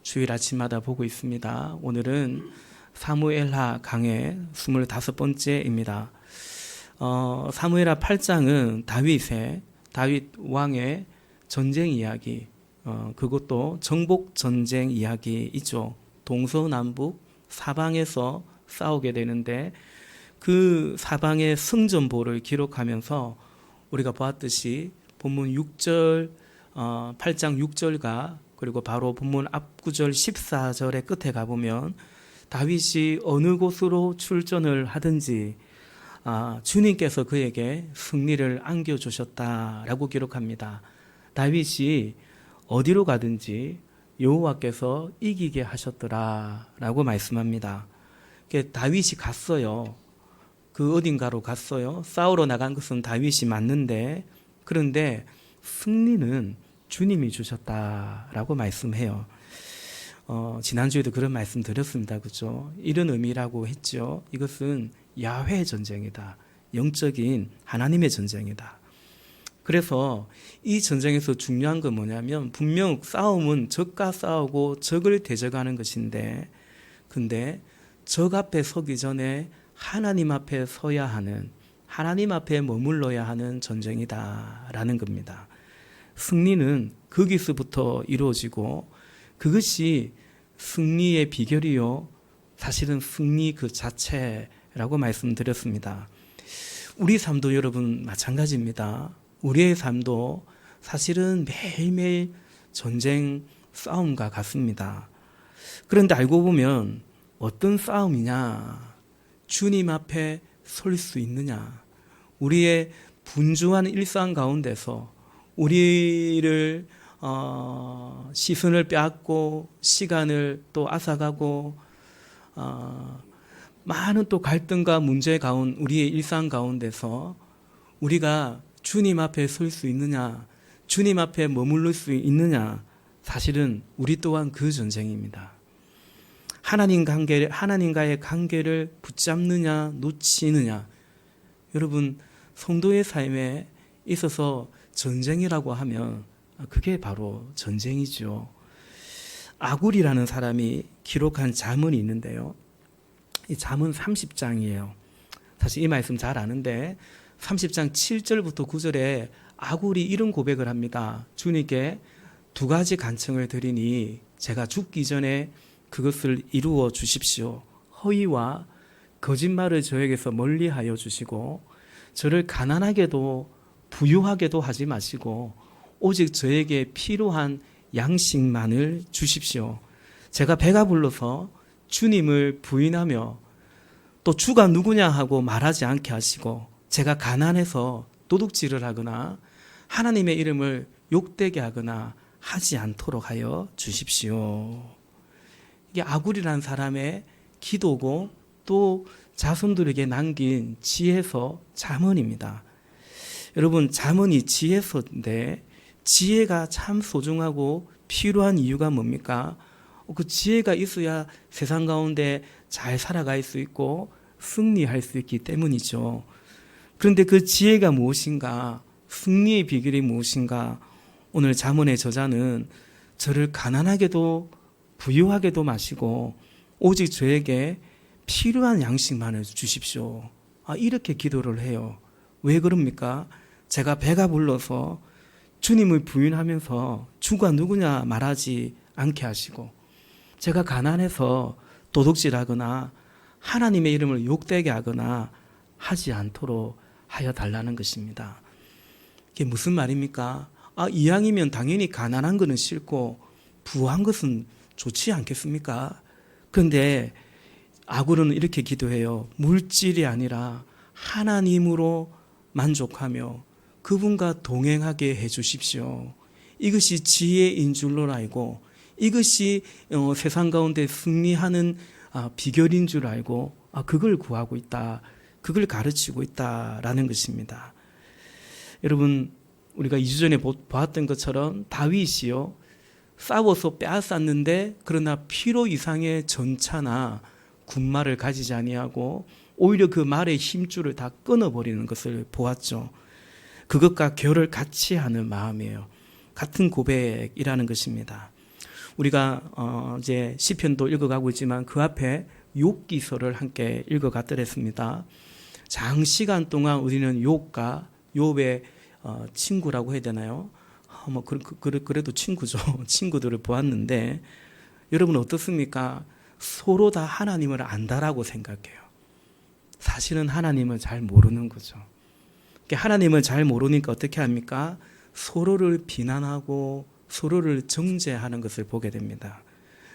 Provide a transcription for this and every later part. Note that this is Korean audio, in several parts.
주일 아침마다 보고 있습니다. 오늘은 사무엘하 강의 25번째입니다. 사무엘하 8장은 다윗 왕의 전쟁 이야기, 그것도 정복 전쟁 이야기이죠. 동서남북 사방에서 싸우게 되는데 그 사방의 승전보를 기록하면서 우리가 보았듯이 본문 6절, 8장 6절과 그리고 바로 본문 앞구절 14절의 끝에 가보면 다윗이 어느 곳으로 출전을 하든지 주님께서 그에게 승리를 안겨주셨다라고 기록합니다. 다윗이 어디로 가든지 여호와께서 이기게 하셨더라라고 말씀합니다. 다윗이 갔어요. 그 어딘가로 갔어요. 싸우러 나간 것은 다윗이 맞는데, 그런데 승리는 주님이 주셨다라고 말씀해요. 지난주에도 그런 말씀 드렸습니다. 그죠? 이런 의미라고 했죠. 이것은 야훼 전쟁이다. 영적인 하나님의 전쟁이다. 그래서 이 전쟁에서 중요한 건 뭐냐면, 분명 싸움은 적과 싸우고 적을 대적하는 것인데, 근데 적 앞에 서기 전에 하나님 앞에 서야 하는, 하나님 앞에 머물러야 하는 전쟁이다라는 겁니다. 승리는 거기서부터 이루어지고, 그것이 승리의 비결이요, 사실은 승리 그 자체라고 말씀드렸습니다. 우리 삶도 여러분 마찬가지입니다. 우리의 삶도 사실은 매일매일 전쟁 싸움과 같습니다. 그런데 알고 보면 어떤 싸움이냐? 주님 앞에 설 수 있느냐? 우리의 분주한 일상 가운데서 우리를 시선을 빼앗고 시간을 또 앗아가고 많은 또 갈등과 문제 가운 우리의 일상 가운데서 우리가 주님 앞에 설 수 있느냐, 주님 앞에 머무를 수 있느냐, 사실은 우리 또한 그 전쟁입니다. 하나님과의 관계를 붙잡느냐 놓치느냐. 여러분, 성도의 삶에 있어서 전쟁이라고 하면 그게 바로 전쟁이죠. 아굴이라는 사람이 기록한 잠언이 있는데요, 이 잠언 30장이에요. 사실 이 말씀 잘 아는데 30장 7절부터 9절에 아굴이 이런 고백을 합니다. 주님께 두 가지 간청을 드리니 제가 죽기 전에 그것을 이루어 주십시오. 허위와 거짓말을 저에게서 멀리하여 주시고 저를 가난하게도 부유하게도 하지 마시고 오직 저에게 필요한 양식만을 주십시오. 제가 배가 불러서 주님을 부인하며 또 주가 누구냐 하고 말하지 않게 하시고 제가 가난해서 도둑질을 하거나 하나님의 이름을 욕되게 하거나 하지 않도록 하여 주십시오. 이게 아굴이라는 사람의 기도고 또 자손들에게 남긴 지혜서 잠언입니다. 여러분, 잠언이 지혜서인데 지혜가 참 소중하고 필요한 이유가 뭡니까? 그 지혜가 있어야 세상 가운데 잘 살아갈 수 있고 승리할 수 있기 때문이죠. 그런데 그 지혜가 무엇인가? 승리의 비결이 무엇인가? 오늘 잠언의 저자는 저를 가난하게도 부유하게도 마시고 오직 저에게 필요한 양식만을 주십시오. 이렇게 기도를 해요. 왜 그럽니까? 제가 배가 불러서 주님을 부인하면서 주가 누구냐 말하지 않게 하시고 제가 가난해서 도둑질하거나 하나님의 이름을 욕되게 하거나 하지 않도록 하여 달라는 것입니다. 이게 무슨 말입니까? 이왕이면 당연히 가난한 것은 싫고 부한 것은 좋지 않겠습니까? 그런데 아굴은 이렇게 기도해요. 물질이 아니라 하나님으로 만족하며 그분과 동행하게 해주십시오. 이것이 지혜인 줄로 알고 이것이 세상 가운데 승리하는 비결인 줄 알고 그걸 구하고 있다. 그걸 가르치고 있다라는 것입니다. 여러분, 우리가 2주 전에 보았던 것처럼 다윗이요, 싸워서 빼앗았는데 그러나 필요 이상의 전차나 군말을 가지지 아니하고 오히려 그 말의 힘줄을 다 끊어버리는 것을 보았죠. 그것과 결을 같이 하는 마음이에요. 같은 고백이라는 것입니다. 우리가 이제 시편도 읽어가고 있지만 그 앞에 욥기서를 함께 읽어갔더랬습니다. 장시간 동안 우리는 욥과 욥의 친구라고 해야 되나요? 그래도 친구죠. 친구들을 보았는데 여러분 어떻습니까? 서로 다 하나님을 안다라고 생각해요. 사실은 하나님을 잘 모르는 거죠. 하나님을 잘 모르니까 어떻게 합니까? 서로를 비난하고 서로를 정죄하는 것을 보게 됩니다.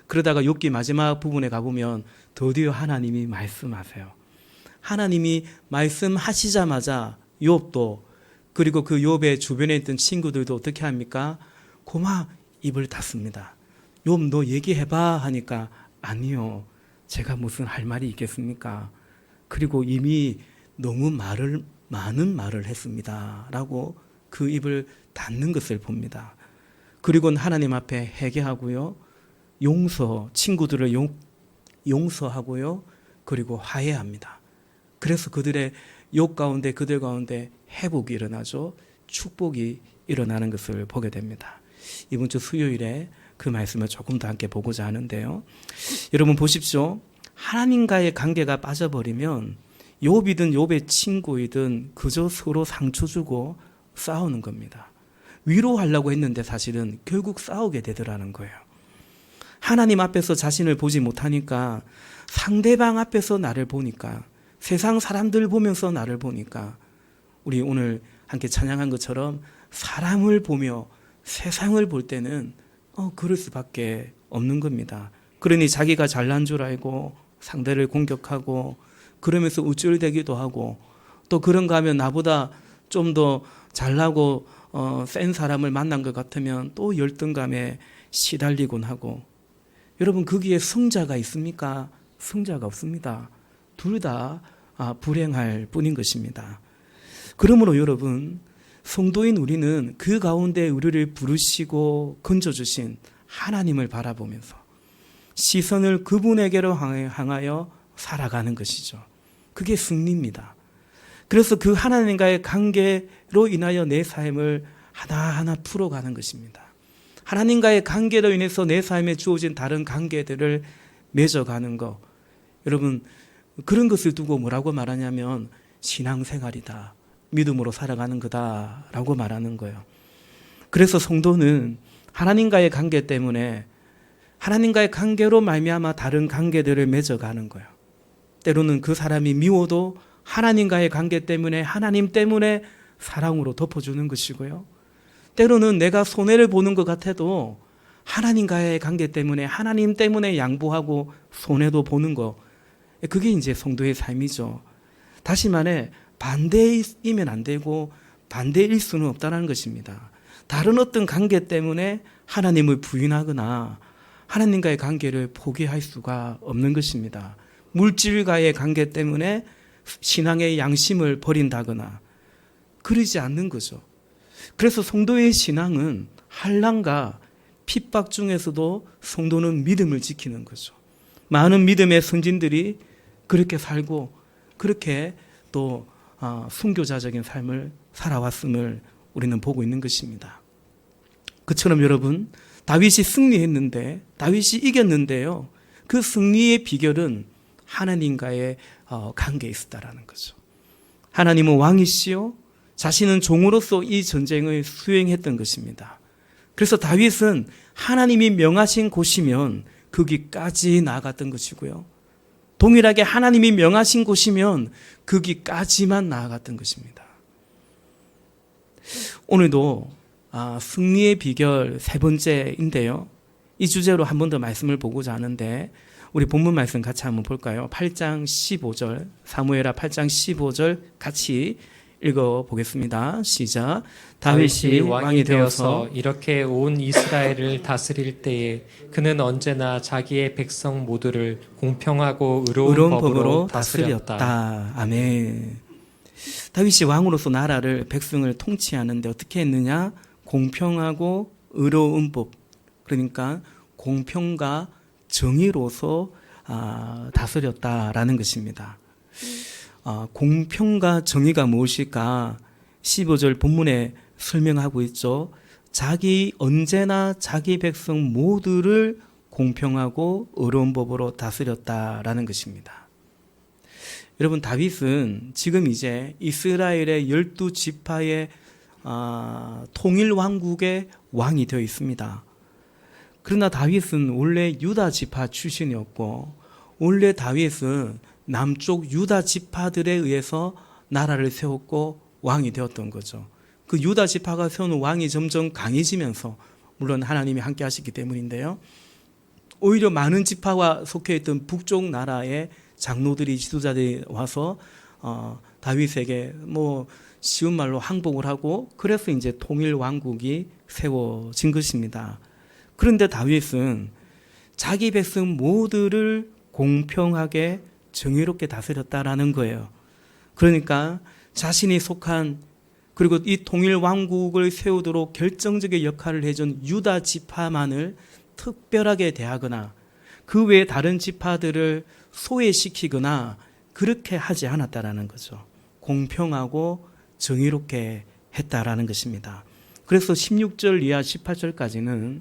그러다가 욥기 마지막 부분에 가보면 드디어 하나님이 말씀하세요. 하나님이 말씀하시자마자 욥도 그리고 그 욥의 주변에 있던 친구들도 어떻게 합니까? 고마 입을 닫습니다. 욥 너 얘기해봐 하니까 아니요. 제가 무슨 할 말이 있겠습니까? 그리고 이미 너무 많은 말을 했습니다. 라고 그 입을 닫는 것을 봅니다. 그리고는 하나님 앞에 회개하고요. 친구들을 용서하고요. 그리고 화해합니다. 그래서 그들 가운데 회복이 일어나죠. 축복이 일어나는 것을 보게 됩니다. 이번 주 수요일에 그 말씀을 조금 더 함께 보고자 하는데요. 여러분 보십시오. 하나님과의 관계가 빠져버리면 욥이든 욥의 친구이든 그저 서로 상처 주고 싸우는 겁니다. 위로하려고 했는데 사실은 결국 싸우게 되더라는 거예요. 하나님 앞에서 자신을 보지 못하니까 상대방 앞에서 나를 보니까 세상 사람들 보면서 나를 보니까 우리 오늘 함께 찬양한 것처럼 사람을 보며 세상을 볼 때는 그럴 수밖에 없는 겁니다. 그러니 자기가 잘난 줄 알고 상대를 공격하고 그러면서 우쭐대기도 하고 또 그런가 하면 나보다 좀 더 잘나고 센 사람을 만난 것 같으면 또 열등감에 시달리곤 하고 여러분 거기에 승자가 있습니까? 승자가 없습니다. 둘 다 불행할 뿐인 것입니다. 그러므로 여러분 성도인 우리는 그 가운데 우리를 부르시고 건져주신 하나님을 바라보면서 시선을 그분에게로 향하여 살아가는 것이죠. 그게 승리입니다. 그래서 그 하나님과의 관계로 인하여 내 삶을 하나하나 풀어가는 것입니다. 하나님과의 관계로 인해서 내 삶에 주어진 다른 관계들을 맺어가는 것. 여러분 그런 것을 두고 뭐라고 말하냐면 신앙생활이다. 믿음으로 살아가는 거다라고 말하는 거예요. 그래서 성도는 하나님과의 관계 때문에 하나님과의 관계로 말미암아 다른 관계들을 맺어가는 거예요. 때로는 그 사람이 미워도 하나님과의 관계 때문에 하나님 때문에 사랑으로 덮어주는 것이고요. 때로는 내가 손해를 보는 것 같아도 하나님과의 관계 때문에 하나님 때문에 양보하고 손해도 보는 것. 그게 이제 성도의 삶이죠. 다시 말해 반대이면 안 되고 반대일 수는 없다는 것입니다. 다른 어떤 관계 때문에 하나님을 부인하거나 하나님과의 관계를 포기할 수가 없는 것입니다. 물질과의 관계 때문에 신앙의 양심을 버린다거나 그러지 않는 거죠. 그래서 성도의 신앙은 환난과 핍박 중에서도 성도는 믿음을 지키는 거죠. 많은 믿음의 선진들이 그렇게 살고 그렇게 또 순교자적인 삶을 살아왔음을 우리는 보고 있는 것입니다. 그처럼 여러분 다윗이 승리했는데 다윗이 이겼는데요. 그 승리의 비결은 하나님과의 관계에 있었다라는 거죠. 하나님은 왕이시요 자신은 종으로서 이 전쟁을 수행했던 것입니다. 그래서 다윗은 하나님이 명하신 곳이면 거기까지 나아갔던 것이고요. 동일하게 하나님이 명하신 곳이면 거기까지만 나아갔던 것입니다. 오늘도 승리의 비결 세 번째인데요. 이 주제로 한 번 더 말씀을 보고자 하는데 우리 본문 말씀 같이 한번 볼까요? 8장 15절 사무엘하 8장 15절 같이 읽어보겠습니다. 시작. 다윗이 왕이 되어서 이렇게 온 이스라엘을 다스릴 때에 그는 언제나 자기의 백성 모두를 공평하고 의로운 법으로 다스렸다. 아멘. 다윗이 왕으로서 나라를 백성을 통치하는데 어떻게 했느냐? 공평하고 의로운 법, 그러니까 공평과 정의로서 다스렸다라는 것입니다. 공평과 정의가 무엇일까? 15절 본문에 설명하고 있죠. 언제나 자기 백성 모두를 공평하고 의로운 법으로 다스렸다라는 것입니다. 여러분, 다윗은 지금 이제 이스라엘의 12지파의 통일 왕국의 왕이 되어 있습니다. 그러나 다윗은 원래 유다 지파 출신이었고, 원래 다윗은 남쪽 유다 지파들에 의해서 나라를 세웠고 왕이 되었던 거죠. 그 유다 지파가 세우는 왕이 점점 강해지면서, 물론 하나님이 함께 하시기 때문인데요, 오히려 많은 지파와 속해 있던 북쪽 나라의 장로들이, 지도자들이 와서 다윗에게 쉬운 말로 항복을 하고, 그래서 이제 통일 왕국이 세워진 것입니다. 그런데 다윗은 자기 백성 모두를 공평하게 정의롭게 다스렸다라는 거예요. 그러니까 자신이 속한, 그리고 이 통일 왕국을 세우도록 결정적인 역할을 해준 유다 지파만을 특별하게 대하거나 그 외에 다른 지파들을 소외시키거나 그렇게 하지 않았다라는 거죠. 공평하고 정의롭게 했다라는 것입니다. 그래서 16절 이하 18절까지는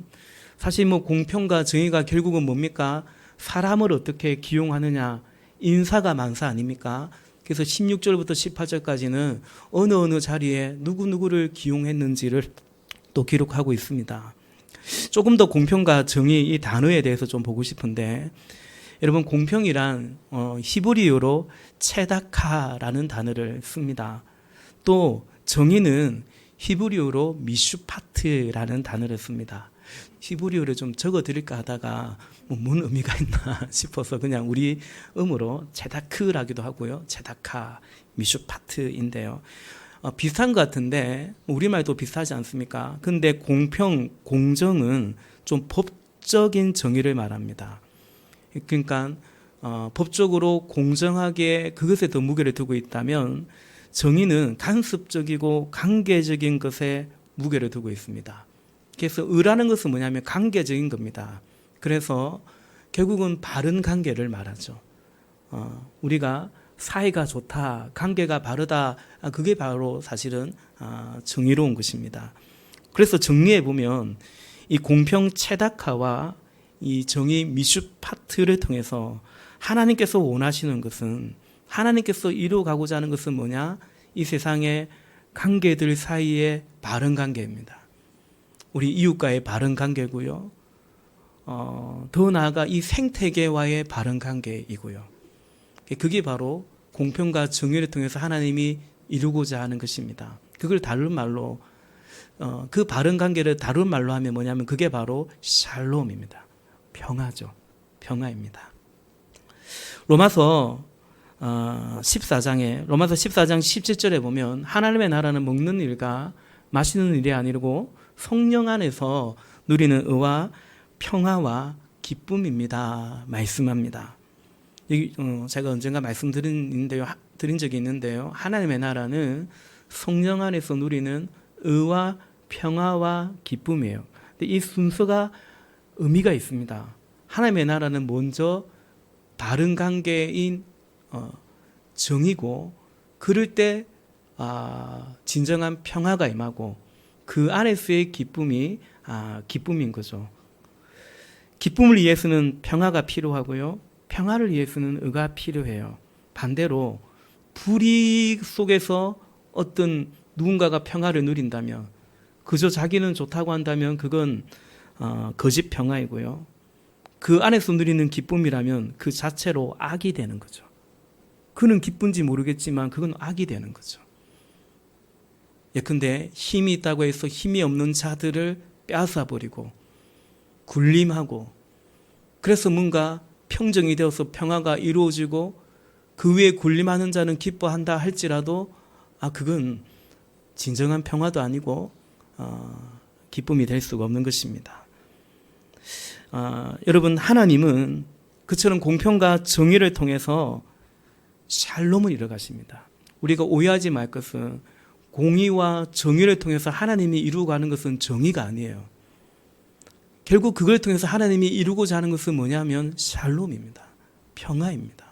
사실 공평과 정의가 결국은 뭡니까? 사람을 어떻게 기용하느냐, 인사가 만사 아닙니까? 그래서 16절부터 18절까지는 어느 자리에 누구를 기용했는지를 또 기록하고 있습니다. 조금 더 공평과 정의 이 단어에 대해서 좀 보고 싶은데, 여러분, 공평이란 히브리어로 체다카라는 단어를 씁니다. 또 정의는 히브리어로 미슈파트라는 단어를 씁니다. 히브리어를 좀 적어 드릴까 하다가 뭔 의미가 있나 싶어서 그냥 우리 음으로 체다크라기도 하고요, 체다카, 미슈파트인데요. 비슷한 것 같은데 우리말도 비슷하지 않습니까? 근데 공평, 공정은 좀 법적인 정의를 말합니다. 그러니까 법적으로 공정하게 그것에 더 무게를 두고 있다면, 정의는 간섭적이고 관계적인 것에 무게를 두고 있습니다. 그래서 의라는 것은 뭐냐면 관계적인 겁니다. 그래서 결국은 바른 관계를 말하죠. 우리가 사이가 좋다, 관계가 바르다, 그게 바로 사실은 정의로운 것입니다. 그래서 정리해 보면 이 공평 체다카와 이 정의 미슈파트를 통해서 하나님께서 원하시는 것은, 하나님께서 이루어가고자 하는 것은 뭐냐? 이 세상의 관계들 사이의 바른 관계입니다. 우리 이웃과의 바른 관계고요, 더 나아가 이 생태계와의 바른 관계이고요. 그게 바로 공평과 정의를 통해서 하나님이 이루고자 하는 것입니다. 그걸 다른 말로, 그 바른 관계를 다른 말로 하면 뭐냐면 그게 바로 샬롬입니다. 평화죠. 평화입니다. 로마서 14장 17절에 보면 하나님의 나라는 먹는 일과 마시는 일이 아니고 성령 안에서 누리는 의와 평화와 기쁨입니다. 말씀합니다. 제가 언젠가 말씀드린 적이 있는데요. 하나님의 나라는 성령 안에서 누리는 의와 평화와 기쁨이에요. 근데 이 순서가 의미가 있습니다. 하나님의 나라는 먼저 바른 관계인 정이고, 그럴 때 진정한 평화가 임하고, 그 안에서의 기쁨이 기쁨인 거죠. 기쁨을 위해서는 평화가 필요하고요, 평화를 위해서는 의가 필요해요. 반대로 불이익 속에서 어떤 누군가가 평화를 누린다면, 그저 자기는 좋다고 한다면 그건 거짓 평화이고요, 그 안에서 누리는 기쁨이라면 그 자체로 악이 되는 거죠. 그는 기쁜지 모르겠지만 그건 악이 되는 거죠. 예컨대 힘이 있다고 해서 힘이 없는 자들을 빼앗아버리고 굴림하고, 그래서 뭔가 평정이 되어서 평화가 이루어지고 그 위에 굴림하는 자는 기뻐한다 할지라도 그건 진정한 평화도 아니고 기쁨이 될 수가 없는 것입니다. 여러분, 하나님은 그처럼 공평과 정의를 통해서 샬롬을 이루어가십니다. 우리가 오해하지 말 것은 공의와 정의를 통해서 하나님이 이루어가는 것은 정의가 아니에요. 결국 그걸 통해서 하나님이 이루고자 하는 것은 뭐냐면 샬롬입니다. 평화입니다.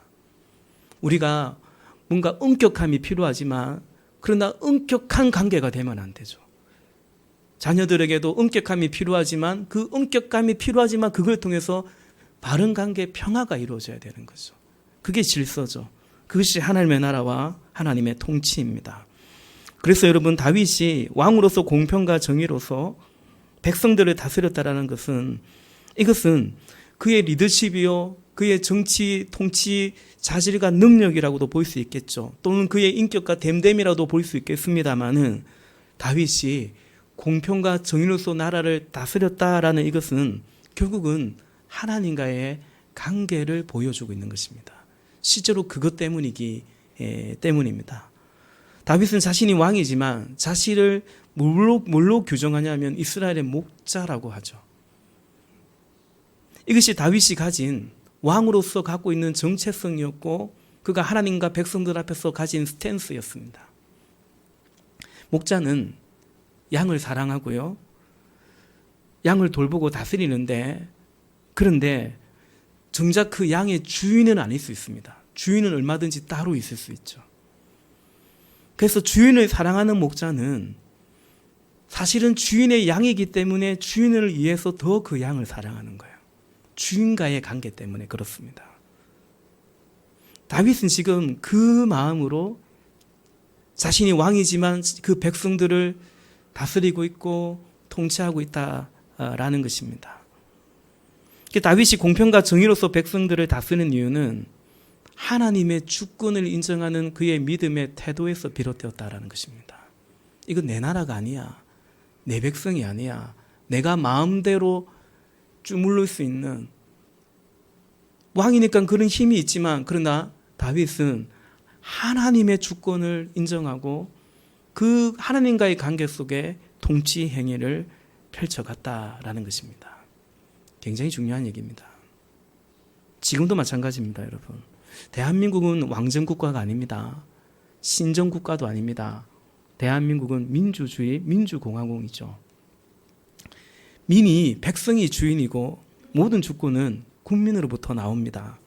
우리가 뭔가 엄격함이 필요하지만, 그러나 엄격한 관계가 되면 안 되죠. 자녀들에게도 엄격함이 필요하지만 그 엄격함이 필요하지만 그걸 통해서 바른 관계 평화가 이루어져야 되는 거죠. 그게 질서죠. 그것이 하나님의 나라와 하나님의 통치입니다. 그래서 여러분 다윗이 왕으로서 공평과 정의로서 백성들을 다스렸다라는 것은 이것은 그의 리더십이요 그의 정치 통치 자질과 능력이라고도 볼 수 있겠죠. 또는 그의 인격과 됨됨이라도 볼 수 있겠습니다만은 다윗이 공평과 정의로서 나라를 다스렸다라는 이것은 결국은 하나님과의 관계를 보여주고 있는 것입니다. 실제로 그것 때문입니다. 다윗은 자신이 왕이지만 자신을 뭘로 규정하냐면 이스라엘의 목자라고 하죠. 이것이 다윗이 가진 왕으로서 갖고 있는 정체성이었고 그가 하나님과 백성들 앞에서 가진 스탠스였습니다. 목자는 양을 사랑하고요. 양을 돌보고 다스리는데 그런데 정작 그 양의 주인은 아닐 수 있습니다. 주인은 얼마든지 따로 있을 수 있죠. 그래서 주인을 사랑하는 목자는 사실은 주인의 양이기 때문에 주인을 위해서 더 그 양을 사랑하는 거예요. 주인과의 관계 때문에 그렇습니다. 다윗은 지금 그 마음으로 자신이 왕이지만 그 백성들을 다스리고 있고 통치하고 있다라는 것입니다. 다윗이 공평과 정의로서 백성들을 다스리는 이유는 하나님의 주권을 인정하는 그의 믿음의 태도에서 비롯되었다라는 것입니다. 이건 내 나라가 아니야. 내 백성이 아니야. 내가 마음대로 주물를 수 있는 왕이니까 그런 힘이 있지만 그러나 다윗은 하나님의 주권을 인정하고 그 하나님과의 관계 속에 통치 행위를 펼쳐갔다라는 것입니다. 굉장히 중요한 얘기입니다. 지금도 마찬가지입니다, 여러분. 대한민국은 왕정국가가 아닙니다. 신정국가도 아닙니다. 대한민국은 민주주의, 민주공화국이죠. 백성이 주인이고 모든 주권은 국민으로부터 나옵니다.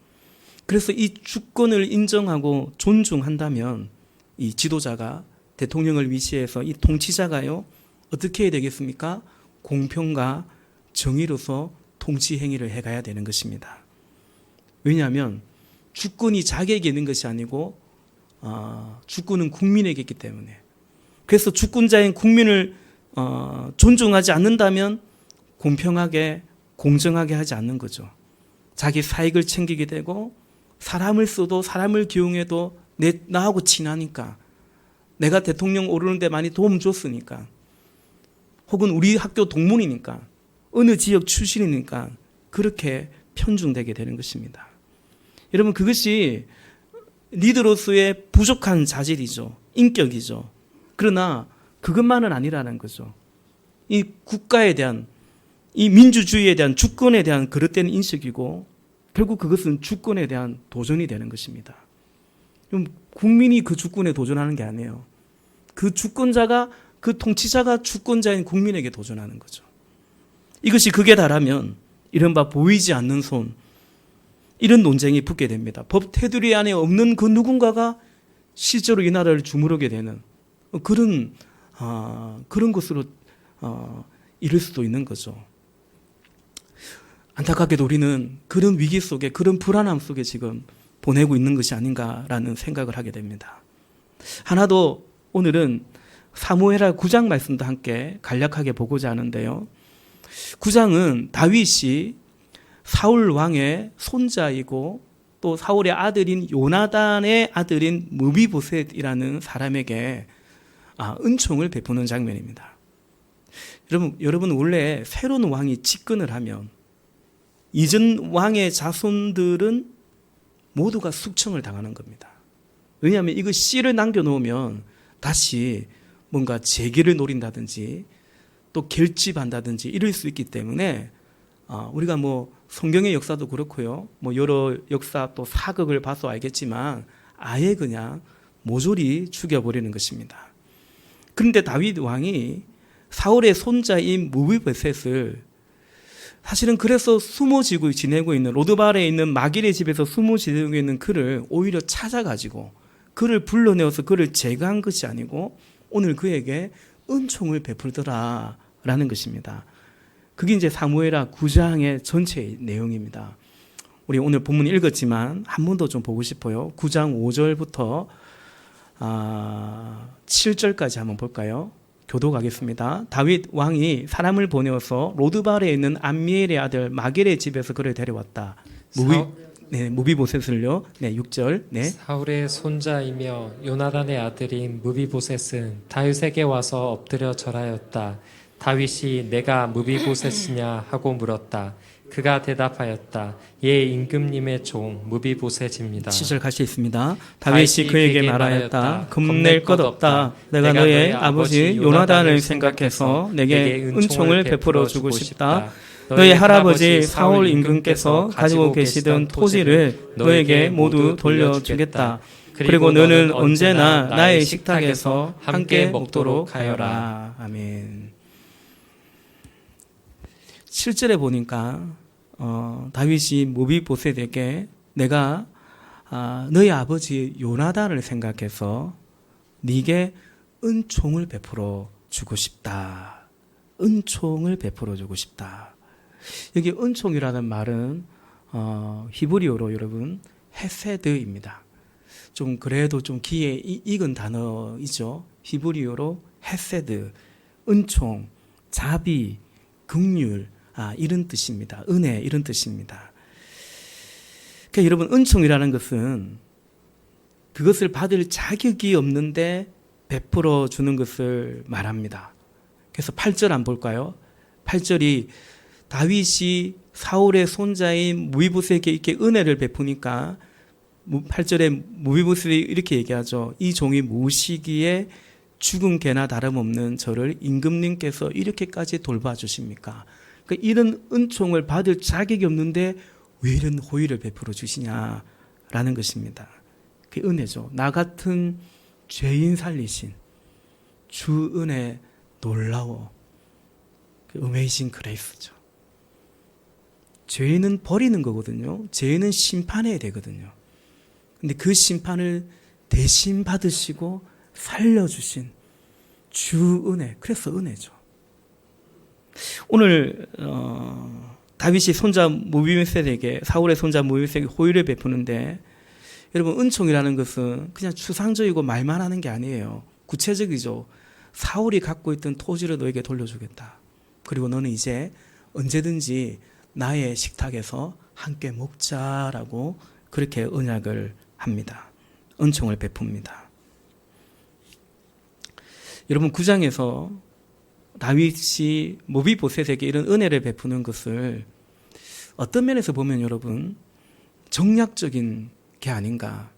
그래서 이 주권을 인정하고 존중한다면 이 지도자가 대통령을 위시해서 이 통치자가요 어떻게 해야 되겠습니까? 공평과 정의로서 통치 행위를 해가야 되는 것입니다. 왜냐하면 주권이 자기에게 있는 것이 아니고 주권은 국민에게 있기 때문에 그래서 주권자인 국민을 존중하지 않는다면 공평하게 공정하게 하지 않는 거죠. 자기 사익을 챙기게 되고 사람을 써도 사람을 기용해도 나하고 친하니까 내가 대통령 오르는데 많이 도움 줬으니까 혹은 우리 학교 동문이니까 어느 지역 출신이니까 그렇게 편중되게 되는 것입니다. 여러분 그것이 리더로서의 부족한 자질이죠. 인격이죠. 그러나 그것만은 아니라는 거죠. 이 국가에 대한 이 민주주의에 대한 주권에 대한 그릇된 인식이고 결국 그것은 주권에 대한 도전이 되는 것입니다. 국민이 그 주권에 도전하는 게 아니에요. 그 주권자가 그 통치자가 주권자인 국민에게 도전하는 거죠. 이것이 극에 달하면 이른바 보이지 않는 손 이런 논쟁이 붙게 됩니다. 법 테두리 안에 없는 그 누군가가 실제로 이 나라를 주무르게 되는 그런 것으로 이를 수도 있는 거죠. 안타깝게도 우리는 그런 위기 속에 그런 불안함 속에 지금 보내고 있는 것이 아닌가라는 생각을 하게 됩니다. 하나 더 오늘은 사무엘하 9장 말씀도 함께 간략하게 보고자 하는데요. 9장은 다윗이 사울 왕의 손자이고 또 사울의 아들인 요나단의 아들인 무비보셋이라는 사람에게 은총을 베푸는 장면입니다. 여러분 원래 새로운 왕이 집권을 하면 이전 왕의 자손들은 모두가 숙청을 당하는 겁니다. 왜냐하면 이거 씨를 남겨놓으면 다시 뭔가 재기를 노린다든지 또 결집한다든지 이럴 수 있기 때문에 우리가 성경의 역사도 그렇고요. 여러 역사 또 사극을 봐서 알겠지만 아예 그냥 모조리 죽여버리는 것입니다. 그런데 다윗 왕이 사울의 손자인 무비보셋을 사실은 그래서 숨어지고 지내고 있는 로드발에 있는 마길의 집에서 숨어 지내고 있는 그를 오히려 찾아가지고 그를 불러내어서 그를 제거한 것이 아니고 오늘 그에게 은총을 베풀더라 라는 것입니다. 그게 이제 사무엘하 9장의 전체 내용입니다. 우리 오늘 본문 읽었지만 한 번 더 좀 보고 싶어요. 9장 5절부터 7절까지 한번 볼까요? 교독하겠습니다. 다윗 왕이 사람을 보내어서 로드발에 있는 암미엘의 아들 마겔의 집에서 그를 데려왔다. 무비보셋을요. 네, 6절. 네. 사울의 손자이며 요나단의 아들인 무비보셋은 다윗에게 와서 엎드려 절하였다. 다윗이 내가 무비보셋이냐 하고 물었다. 그가 대답하였다. 예, 임금님의 종 무비보셋입니다. 7절 같이 있습니다. 다윗이 그에게 말하였다. 겁낼 것 없다. 내가 너의 아버지 요나단을 생각해서 내게 은총을 베풀어 주고 싶다. 너의 할아버지 사울 임금께서 가지고 계시던 토지를 너에게 모두 돌려주겠다. 그리고 너는 언제나 나의 식탁에서 함께 먹도록 하여라. 아멘. 7절에 보니까 다윗이 무비보셋에게 내가 너희 아버지 요나단을 생각해서 네게 은총을 베풀어 주고 싶다. 은총을 베풀어 주고 싶다. 여기 은총이라는 말은 히브리어로 여러분 헤세드입니다. 좀 그래도 좀 귀에 익은 단어이죠. 히브리어로 헤세드, 은총, 자비, 긍휼, 이런 뜻입니다. 은혜, 이런 뜻입니다. 그러니까 여러분, 은총이라는 것은 그것을 받을 자격이 없는데 베풀어 주는 것을 말합니다. 그래서 8절 안 볼까요? 8절이 다윗이 사울의 손자인 무비보셋에게 이렇게 은혜를 베푸니까 8절에 무비보셋이 이렇게 얘기하죠. 이 종이 무엇이기에 죽은 개나 다름없는 저를 임금님께서 이렇게까지 돌봐주십니까? 그러니까 이런 은총을 받을 자격이 없는데 왜 이런 호의를 베풀어 주시냐라는 것입니다. 그게 은혜죠. 나 같은 죄인 살리신 주 은혜 놀라워. 그 어메이징 그레이스죠. 죄인은 버리는 거거든요. 죄인은 심판해야 되거든요. 근데 그 심판을 대신 받으시고 살려주신 주 은혜, 그래서 은혜죠. 오늘 다윗이 손자 무비보셋에게 사울의 손자 무비보셋에게 호의를 베푸는데 여러분, 은총이라는 것은 그냥 추상적이고 말만 하는 게 아니에요. 구체적이죠. 사울이 갖고 있던 토지를 너에게 돌려주겠다. 그리고 너는 이제 언제든지 나의 식탁에서 함께 먹자라고 그렇게 언약을 합니다. 은총을 베풉니다. 여러분, 9장에서 다윗이 무비보셋에게 이런 은혜를 베푸는 것을 어떤 면에서 보면 여러분 정략적인 게 아닌가.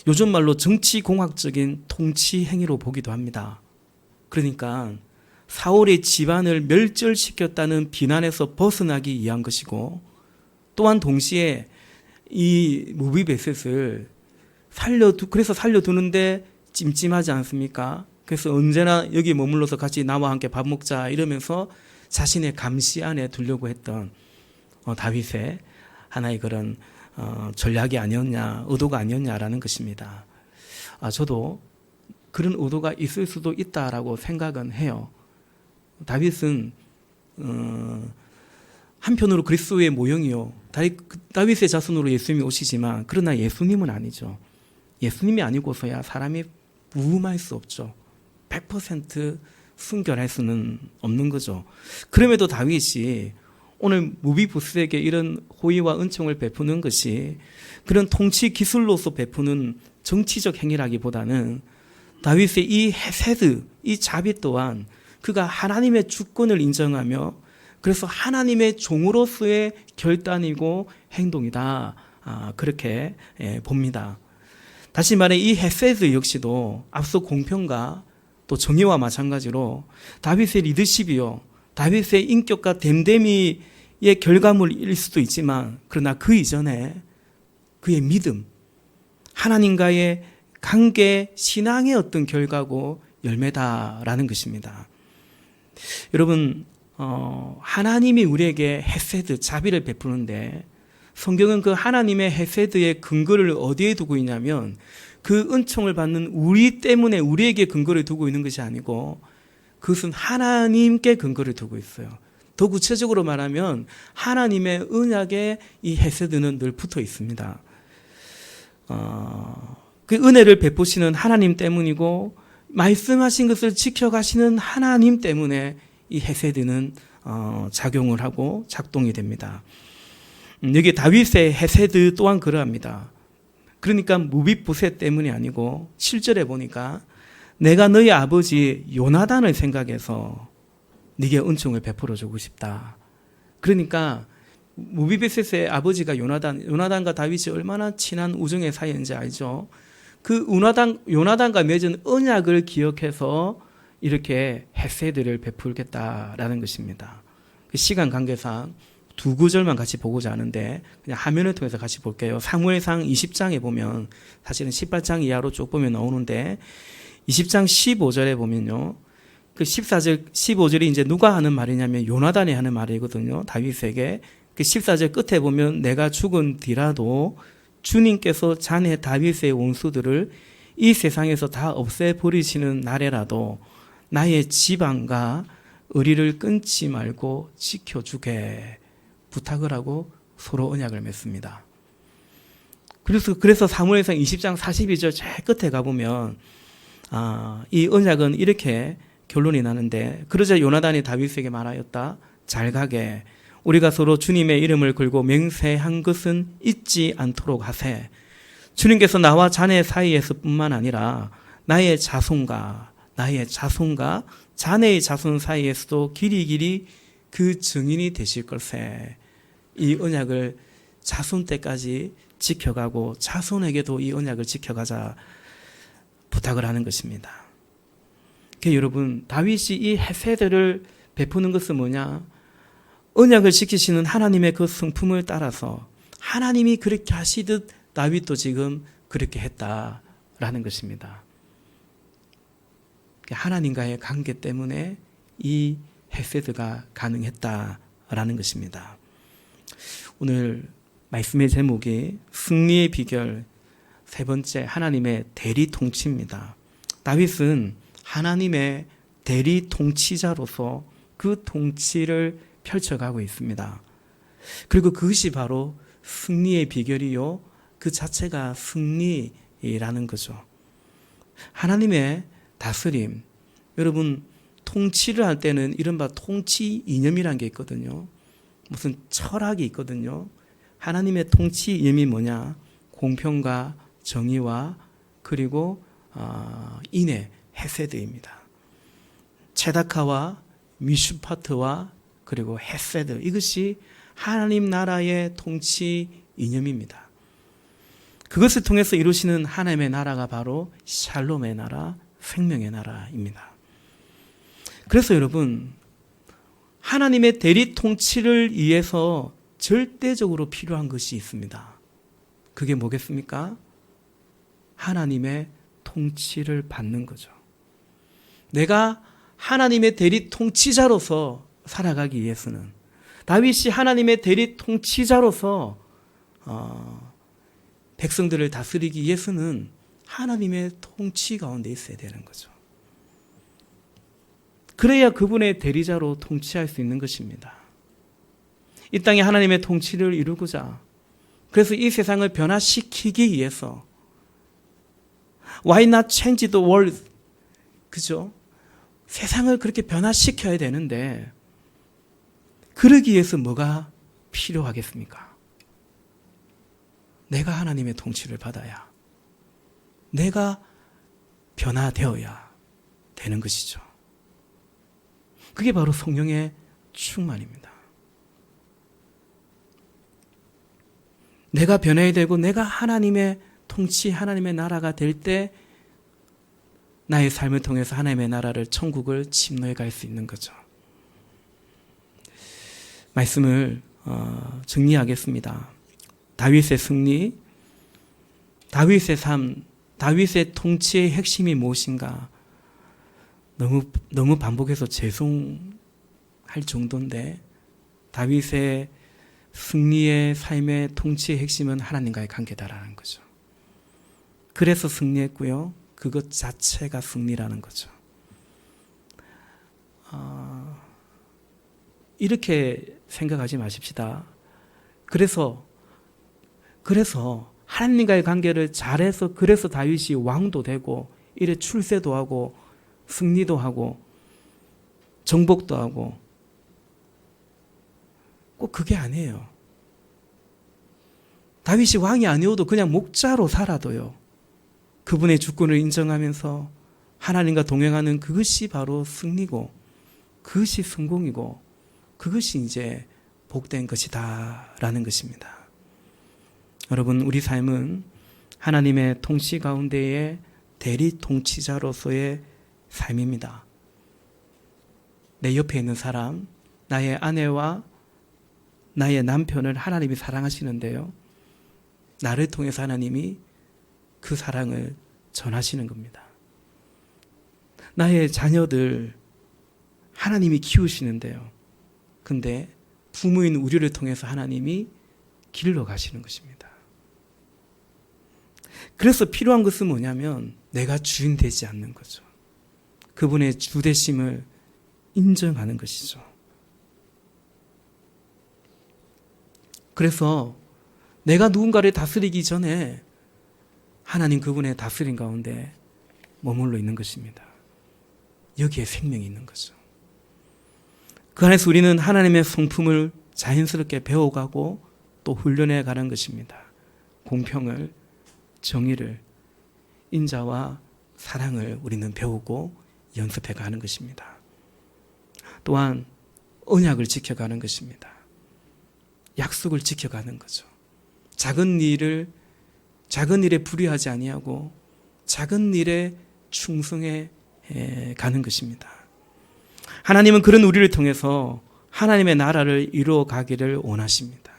요즘 말로 정치공학적인 통치 행위로 보기도 합니다. 그러니까 사울의 집안을 멸절시켰다는 비난에서 벗어나기 위한 것이고, 또한 동시에 이 무비보셋을 그래서 살려두는데 찜찜하지 않습니까? 그래서 언제나 여기 머물러서 같이 나와 함께 밥 먹자 이러면서 자신의 감시 안에 두려고 했던 다윗의 하나의 그런 전략이 아니었냐, 의도가 아니었냐라는 것입니다. 저도 그런 의도가 있을 수도 있다라고 생각은 해요. 다윗은 한편으로 그리스도의 모형이요, 다윗의 자손으로 예수님이 오시지만 그러나 예수님은 아니죠. 예수님이 아니고서야 사람이 무음할 수 없죠. 100% 순결할 수는 없는 거죠. 그럼에도 다윗이 오늘 무비보셋에게 이런 호의와 은총을 베푸는 것이 그런 통치 기술로서 베푸는 정치적 행위라기보다는 다윗의 이 헤세드, 이 자비 또한 그가 하나님의 주권을 인정하며 그래서 하나님의 종으로서의 결단이고 행동이다. 그렇게 봅니다. 다시 말해 이 헤세드 역시도 앞서 공평과 또 정의와 마찬가지로 다윗의 리더십이요, 다윗의 인격과 됨됨이의 결과물일 수도 있지만 그러나 그 이전에 그의 믿음, 하나님과의 관계, 신앙의 어떤 결과고 열매다라는 것입니다. 여러분, 하나님이 우리에게 헤세드, 자비를 베푸는데 성경은 그 하나님의 헤세드의 근거를 어디에 두고 있냐면 그 은총을 받는 우리 때문에 우리에게 근거를 두고 있는 것이 아니고 그것은 하나님께 근거를 두고 있어요. 더 구체적으로 말하면 하나님의 언약에 이 헤세드는 늘 붙어 있습니다. 그 은혜를 베푸시는 하나님 때문이고 말씀하신 것을 지켜가시는 하나님 때문에 이 헤세드는 작용을 하고 작동이 됩니다. 여기 다윗의 헤세드 또한 그러합니다. 그러니까 무비보셋 때문이 아니고 7절에 보니까 내가 너희 아버지 요나단을 생각해서 네게 은총을 베풀어 주고 싶다. 그러니까 무비보셋의 아버지가 요나단과 다윗이 얼마나 친한 우정의 사이인지 알죠? 그 요나단과 맺은 언약을 기억해서 이렇게 헤세드를 베풀겠다라는 것입니다. 시간 관계상 두 구절만 같이 보고자 하는데 그냥 화면을 통해서 같이 볼게요. 사무엘상 20장에 보면 사실은 18장 이하로 쭉 보면 나오는데 20장 15절에 보면요. 그 14절, 15절이 이제 누가 하는 말이냐면 요나단이 하는 말이거든요. 다윗에게. 그 14절 끝에 보면 내가 죽은 뒤라도 주님께서 자네 다윗의 원수들을 이 세상에서 다 없애버리시는 날에라도 나의 지방과 의리를 끊지 말고 지켜주게 부탁을 하고 서로 언약을 맺습니다. 그래서 사무엘상 20장 42절 제일 끝에 가보면 이 언약은 이렇게 결론이 나는데 그러자 요나단이 다윗에게 말하였다. 잘 가게 우리가 서로 주님의 이름을 걸고 맹세한 것은 잊지 않도록 하세. 주님께서 나와 자네 사이에서 뿐만 아니라 나의 자손과 자네의 자손 사이에서도 길이길이 그 증인이 되실 걸세. 이 언약을 자손 때까지 지켜가고 자손에게도 이 언약을 지켜가자 부탁을 하는 것입니다. 여러분 다윗이 이 헤세드를 베푸는 것은 뭐냐? 언약을 지키시는 하나님의 그 성품을 따라서 하나님이 그렇게 하시듯 다윗도 지금 그렇게 했다라는 것입니다. 하나님과의 관계 때문에 이 헤세드가 가능했다라는 것입니다. 오늘 말씀의 제목이 승리의 비결 세 번째 하나님의 대리 통치입니다. 다윗은 하나님의 대리 통치자로서 그 통치를 펼쳐가고 있습니다. 그리고 그것이 바로 승리의 비결이요. 그 자체가 승리라는 거죠. 하나님의 다스림. 여러분 통치를 할 때는 이른바 통치 이념이라는 게 있거든요. 무슨 철학이 있거든요. 하나님의 통치 이념이 뭐냐? 공평과 정의와 그리고 인애, 헤세드입니다. 체다카와 미슈파트와 그리고 헤세드 이것이 하나님 나라의 통치 이념입니다. 그것을 통해서 이루시는 하나님의 나라가 바로 샬롬의 나라, 생명의 나라입니다. 그래서 여러분 하나님의 대리 통치를 위해서 절대적으로 필요한 것이 있습니다. 그게 뭐겠습니까? 하나님의 통치를 받는 거죠. 내가 하나님의 대리 통치자로서 살아가기 위해서는 다윗이 하나님의 대리 통치자로서 백성들을 다스리기 위해서는 하나님의 통치 가운데 있어야 되는 거죠. 그래야 그분의 대리자로 통치할 수 있는 것입니다. 이 땅에 하나님의 통치를 이루고자 그래서 이 세상을 변화시키기 위해서 Why not change the world? 그죠? 세상을 그렇게 변화시켜야 되는데 그러기 위해서 뭐가 필요하겠습니까? 내가 하나님의 통치를 받아야 내가 변화되어야 되는 것이죠. 그게 바로 성령의 충만입니다. 내가 변해야 되고 내가 하나님의 통치, 하나님의 나라가 될 때 나의 삶을 통해서 하나님의 나라를, 천국을 침노해 갈 수 있는 거죠. 말씀을 정리하겠습니다. 다윗의 승리, 다윗의 삶, 다윗의 통치의 핵심이 무엇인가? 너무 반복해서 죄송할 정도인데 다윗의 승리의 삶의 통치의 핵심은 하나님과의 관계다라는 거죠. 그래서 승리했고요. 그것 자체가 승리라는 거죠. 이렇게 생각하지 마십시다. 그래서 하나님과의 관계를 잘해서 그래서 다윗이 왕도 되고 이래 출세도 하고 승리도 하고 정복도 하고 꼭 그게 아니에요. 다윗이 왕이 아니어도 그냥 목자로 살아도요. 그분의 주권을 인정하면서 하나님과 동행하는 그것이 바로 승리고 그것이 성공이고 그것이 이제 복된 것이다라는 것입니다. 여러분, 우리 삶은 하나님의 통치 가운데의 대리 통치자로서의 삶입니다. 내 옆에 있는 사람, 나의 아내와 나의 남편을 하나님이 사랑하시는데요. 나를 통해서 하나님이 그 사랑을 전하시는 겁니다. 나의 자녀들 하나님이 키우시는데요. 근데 부모인 우리를 통해서 하나님이 길러 가시는 것입니다. 그래서 필요한 것은 뭐냐면 내가 주인 되지 않는 거죠. 그분의 주되심을 인정하는 것이죠. 그래서 내가 누군가를 다스리기 전에 하나님 그분의 다스림 가운데 머물러 있는 것입니다. 여기에 생명이 있는 거죠. 그 안에서 우리는 하나님의 성품을 자연스럽게 배워가고 또 훈련해 가는 것입니다. 공평을, 정의를, 인자와 사랑을 우리는 배우고 연습해 가는 것입니다. 또한 언약을 지켜가는 것입니다. 약속을 지켜가는 거죠. 작은 일에 불의하지 아니하고 작은 일에 충성해 가는 것입니다. 하나님은 그런 우리를 통해서 하나님의 나라를 이루어 가기를 원하십니다.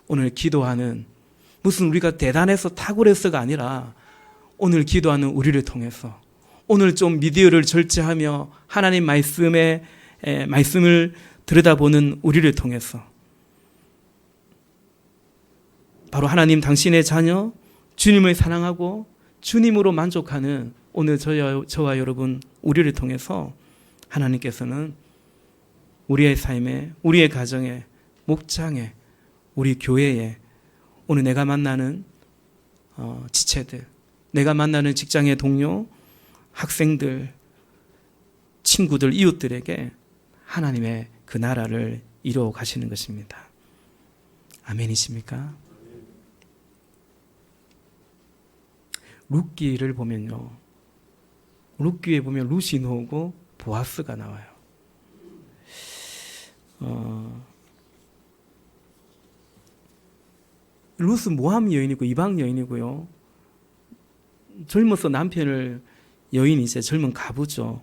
오늘 기도하는 무슨 우리가 대단해서 탁월해서가 아니라 오늘 기도하는 우리를 통해서 오늘 좀 미디어를 절제하며 하나님 말씀을 들여다보는 우리를 통해서 바로 하나님 당신의 자녀 주님을 사랑하고 주님으로 만족하는 오늘 저와 여러분 우리를 통해서 하나님께서는 우리의 삶에, 우리의 가정에, 목장에, 우리 교회에 오늘 내가 만나는 지체들, 내가 만나는 직장의 동료, 학생들, 친구들, 이웃들에게 하나님의 그 나라를 이루어 가시는 것입니다. 아멘이십니까? 룻기를 보면요. 룻기에 보면 룻이 나오고 보아스가 나와요. 룻은 모함 여인이고 이방 여인이고요. 젊어서 남편을 여인이 이제 젊은 가부죠.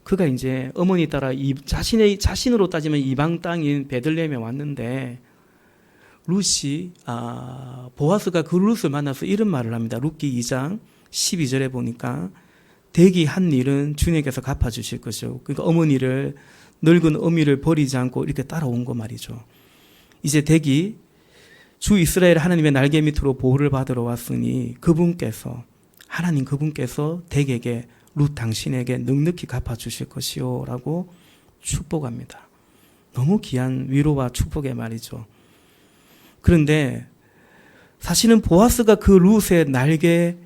그가 이제 어머니 따라 자신으로 따지면 이방 땅인 베들레헴에 왔는데 룻이 보아스가 그 룻을 만나서 이런 말을 합니다. 룻기 2장 12절에 보니까 댁이 한 일은 주님께서 갚아주실 것이요. 그러니까 어머니를 늙은 어미를 버리지 않고 이렇게 따라온 거 말이죠. 이제 댁이 주 이스라엘 하나님의 날개 밑으로 보호를 받으러 왔으니 하나님 그분께서 댁에게 룻 당신에게 넉넉히 갚아주실 것이요 라고 축복합니다. 너무 귀한 위로와 축복의 말이죠. 그런데 사실은 보아스가 그 룻의 날개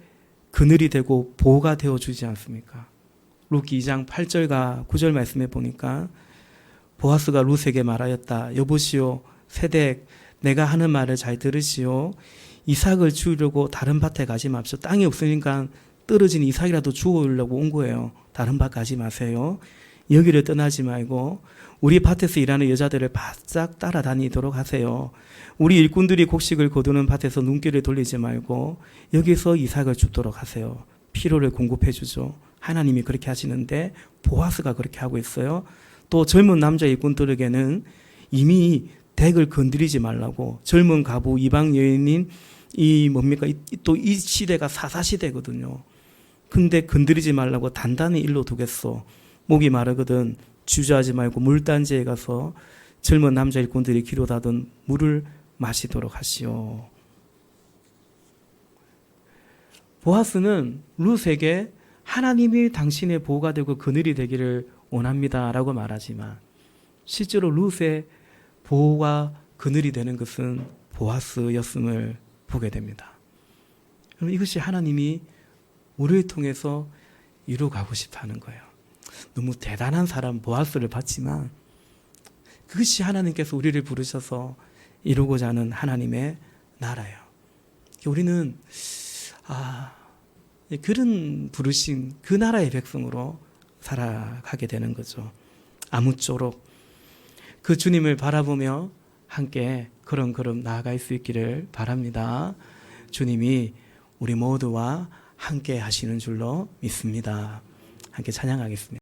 그늘이 되고 보호가 되어주지 않습니까? 룻기 2장 8절과 9절 말씀에 보니까 보아스가 룻에게 말하였다. 여보시오 세댁 내가 하는 말을 잘 들으시오. 이삭을 주려고 다른 밭에 가지 맙시오. 땅이 없으니까 떨어진 이삭이라도 주우려고 온 거예요. 다른 밭 가지 마세요. 여기를 떠나지 말고 우리 밭에서 일하는 여자들을 바싹 따라다니도록 하세요. 우리 일꾼들이 곡식을 거두는 밭에서 눈길을 돌리지 말고 여기서 이삭을 줍도록 하세요. 필요를 공급해 주죠. 하나님이 그렇게 하시는데 보아스가 그렇게 하고 있어요. 또 젊은 남자 일꾼들에게는 이미 댁을 건드리지 말라고 젊은 가부 이방 여인인 또 이 시대가 사사시대거든요. 근데 건드리지 말라고 단단히 일로 두겠소. 목이 마르거든 주저하지 말고 물단지에 가서 젊은 남자 일꾼들이 기로다던 물을 마시도록 하시오. 보아스는 룻에게 하나님이 당신의 보호가 되고 그늘이 되기를 원합니다라고 말하지만 실제로 룻의 보호와 그늘이 되는 것은 보아스였음을 보게 됩니다. 그럼 이것이 하나님이 우리를 통해서 이루어가고 싶어하는 거예요. 너무 대단한 사람 보아스를 봤지만 그것이 하나님께서 우리를 부르셔서 이루고자 하는 하나님의 나라예요. 우리는 그런 부르신 그 나라의 백성으로 살아가게 되는 거죠. 아무쪼록 그 주님을 바라보며 함께 걸음걸음 나아갈 수 있기를 바랍니다. 주님이 우리 모두와 함께 하시는 줄로 믿습니다. 함께 찬양하겠습니다.